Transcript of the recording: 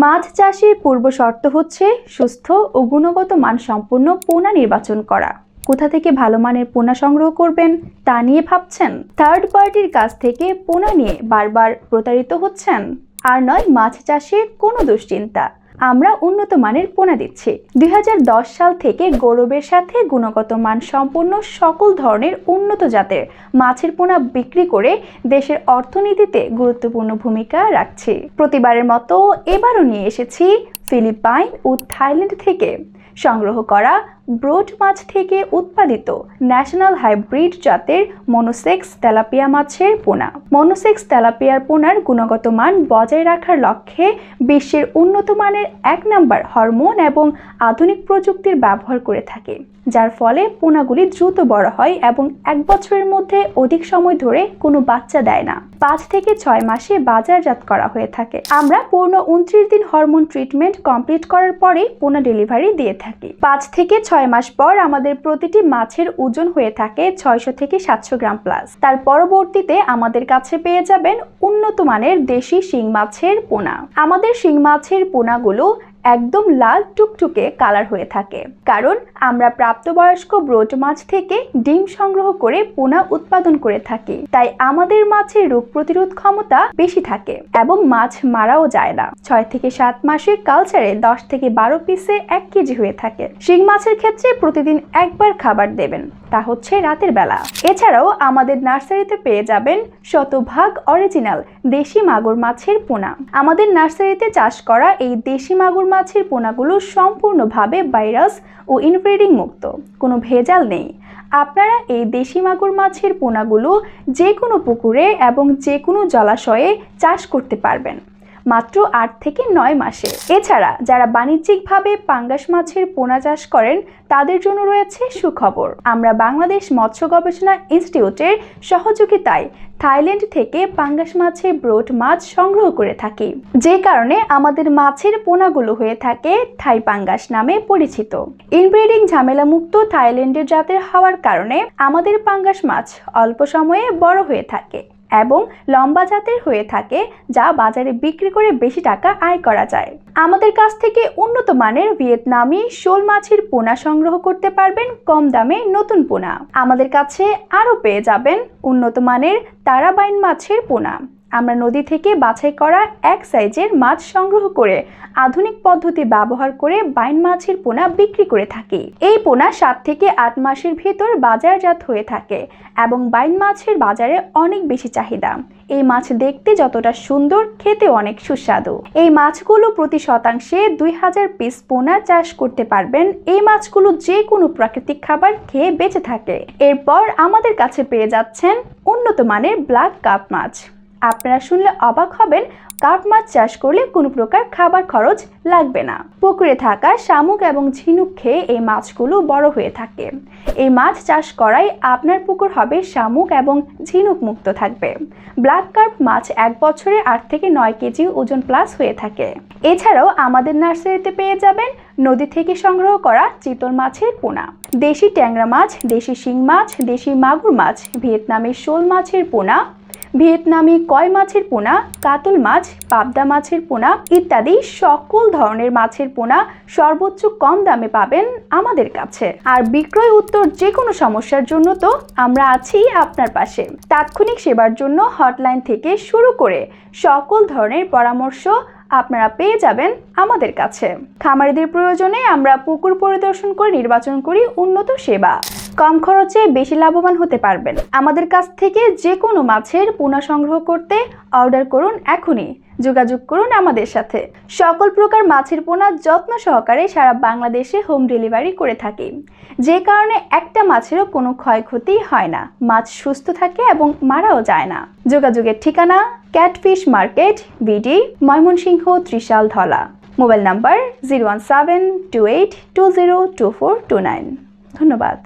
মাছ চাষের পূর্ব শর্ত হচ্ছে সুস্থ ও গুণগত মানসম্পন্ন পোনা নির্বাচন করা। কোথা থেকে ভালো মানের পোনা সংগ্রহ করবেন তা নিয়ে ভাবছেন? থার্ড পার্টির কাছ থেকে পোনা নিয়ে বারবার প্রতারিত হচ্ছেন? আর নয় মাছ চাষের কোনো দুশ্চিন্তা, আমরা উন্নত মানের পোনা দিচ্ছি। 2010 সাল থেকে গৌরবের সাথে গুণগত মান সম্পন্ন সকল ধরনের উন্নত জাতের মাছের পোনা বিক্রি করে দেশের অর্থনীতিতে গুরুত্বপূর্ণ ভূমিকা রাখছি। প্রতিবারের মতো এবারও নিয়ে এসেছি ফিলিপাইন ও থাইল্যান্ড থেকে সংগ্রহ করা ব্রোড মাছ থেকে উৎপাদিত ন্যাশনাল হাইব্রিড জাতের মনোসেক্স তেলাপিয়া মাছের পোনা। মনোসেক্স তেলাপিয়ার পোনার গুণগত মান বজায় রাখার লক্ষ্যে বিশ্বের উন্নত মানের 1 নম্বর হরমোন এবং আধুনিক প্রযুক্তির ব্যবহার করে থাকে, যার ফলে পোনাগুলি দ্রুত বড় হয় এবং 1 বছরের মধ্যে অধিক সময় ধরে কোনো বাচ্চা দেয় না। 5 থেকে 6 মাসে বাজারজাত করা হয়ে থাকে। আমরা পূর্ণ 29 দিন হরমোন ট্রিটমেন্ট কমপ্লিট করার পরে পোনা ডেলিভারি দিয়ে থাকি। 5 থেকে 6 মাস পর আমাদের প্রতিটি মাছের ওজন হয়ে থাকে 600 থেকে 700 গ্রাম প্লাস। তার পরবর্তীতে আমাদের কাছে পেয়ে যাবেন উন্নত মানের দেশি শিং মাছের পোনা। আমাদের শিং মাছের পোনাগুলো একদম লাল টুকটুকে কালার হয়ে থাকে, কারণ আমরা প্রাপ্তবয়স্ক ব্রোড মাছ থেকে ডিম সংগ্রহ করে পোনা উৎপাদন করে থাকি। তাই আমাদের মাছের রোগ প্রতিরোধ ক্ষমতা বেশি থাকে এবং মাছ মারাও যায় না। 6 থেকে 7 মাসের কালচারে 10 থেকে 12 পিসে 1 কেজি হয়ে থাকে। শিং মাছের ক্ষেত্রে প্রতিদিন একবার খাবার দেবেন, তা হচ্ছে রাতের বেলা। এছাড়াও আমাদের নার্সারিতে পেয়ে যাবেন শতভাগ অরিজিনাল দেশি মাগুর মাছের পোনা। আমাদের নার্সারিতে চাষ করা এই দেশি মাগুর মাছের পোনাগুলো সম্পূর্ণভাবে ভাইরাস ও ইনব্রিডিং মুক্ত, কোনো ভেজাল নেই। আপনারা এই দেশি মাগুর মাছের পোনাগুলো যে কোনো পুকুরে এবং যে কোনো জলাশয়ে চাষ করতে পারবেন মাত্র 8 থেকে 9 মাসে। এছাড়া যারা বাণিজ্যিকভাবে পাঙ্গাস মাছের পোনা চাষ করেন তাদের জন্য রয়েছে সুখবর। আমরা বাংলাদেশ মৎস্য গবেষণা ইনস্টিটিউটের সহযোগিতায় থাইল্যান্ড থেকে পাঙ্গাস মাছের ব্রোড মাছ সংগ্রহ করে থাকি, যে কারণে আমাদের মাছের পোনাগুলো হয়ে থাকে থাই পাঙ্গাস নামে পরিচিত। ইনব্রিডিং ঝামেলা মুক্ত থাইল্যান্ডের জাতের হওয়ার কারণে আমাদের পাঙ্গাস মাছ অল্প সময়ে বড় হয়ে থাকে এবং লম্বা জাতের হয়ে থাকে, যা বাজারে বিক্রি করে বেশি টাকা আয় করা যায়। আমাদের কাছ থেকে উন্নত মানের ভিয়েতনামি শোল মাছের পোনা সংগ্রহ করতে পারবেন কম দামে নতুন পোনা। আমাদের কাছে আরও পেয়ে যাবেন উন্নত মানের তারাবাইন মাছের পোনা। আমরা নদী থেকে বাছাই করা এক সাইজের মাছ সংগ্রহ করে আধুনিক পদ্ধতি ব্যবহার করে বাইন মাছের পোনা বিক্রি করে থাকি। এই পোনা 7 থেকে 8 মাসের ভিতর বাজারজাত হয়ে থাকে এবং বাইন মাছের বাজারে অনেক বেশি চাহিদা। এই মাছ দেখতে যতটা সুন্দর, খেতে অনেক সুস্বাদু। এই মাছগুলো প্রতি শতাংশে 2000 পিস পোনা চাষ করতে পারবেন। এই মাছগুলো যে কোনো প্রাকৃতিক খাবার খেয়ে বেঁচে থাকে। এরপর আমাদের কাছে পেয়ে যাচ্ছেন উন্নত মানের ব্ল্যাক কার্প মাছ। আপনারা শুনলে অবাক হবেন, কার্প মাছ চাষ করলে কোনো প্রকার খাবার খরচ লাগবে না। পুকুরে থাকা শামুক এবং ঝিনুক খেয়ে এই মাছগুলো বড় হয়ে থাকে। এই মাছ চাষ করায় আপনার পুকুর হবে শামুক এবং ঝিনুক মুক্ত থাকবে। ব্ল্যাক কার্প মাছ 1 বছরে 8 থেকে 9 কেজি ওজন প্লাস হয়ে থাকে। এছাড়াও আমাদের নার্সারিতে পেয়ে যাবেন নদী থেকে সংগ্রহ করা চিতল মাছের পোনা, দেশি ট্যাংরা মাছ, দেশি শিং মাছ, দেশি মাগুর মাছ, ভিয়েতনামি শোল মাছের পোনা, ভিয়েতনামি কয় মাছের পোনা, কাতল মাছ, পাবদা মাছের পোনা ইত্যাদি সকল ধরনের মাছের পোনা সর্বোচ্চ কম দামে পাবেন আমাদের কাছে। আর বিক্রয় উত্তর যে কোনো সমস্যার জন্য তো আমরা আছি আপনার পাশে। তাৎক্ষণিক সেবার জন্য হটলাইন থেকে শুরু করে সকল ধরনের পরামর্শ আপনারা পেয়ে যাবেন আমাদের কাছে। খামারিদের প্রয়োজনে আমরা পুকুর পরিদর্শন করে নির্বাচন করি উন্নত সেবা। কম খরচে বেশি লাভবান হতে পারবেন। আমাদের কাছ থেকে যে কোনো মাছের পোনা সংগ্রহ করতে অর্ডার করুন, এখনই যোগাযোগ করুন আমাদের সাথে। সকল প্রকার মাছের পোনা যত্ন সহকারে সারা বাংলাদেশে হোম ডেলিভারি করে থাকি, যে কারণে একটা মাছেরও কোনো ক্ষয়ক্ষতি হয় না। মাছ সুস্থ থাকে এবং মারাও যায় না। যোগাযোগের ঠিকানা catfish market, BD, Mymensingh, Trishal, Dhala. Mobile number 01728202429। ধন্যবাদ।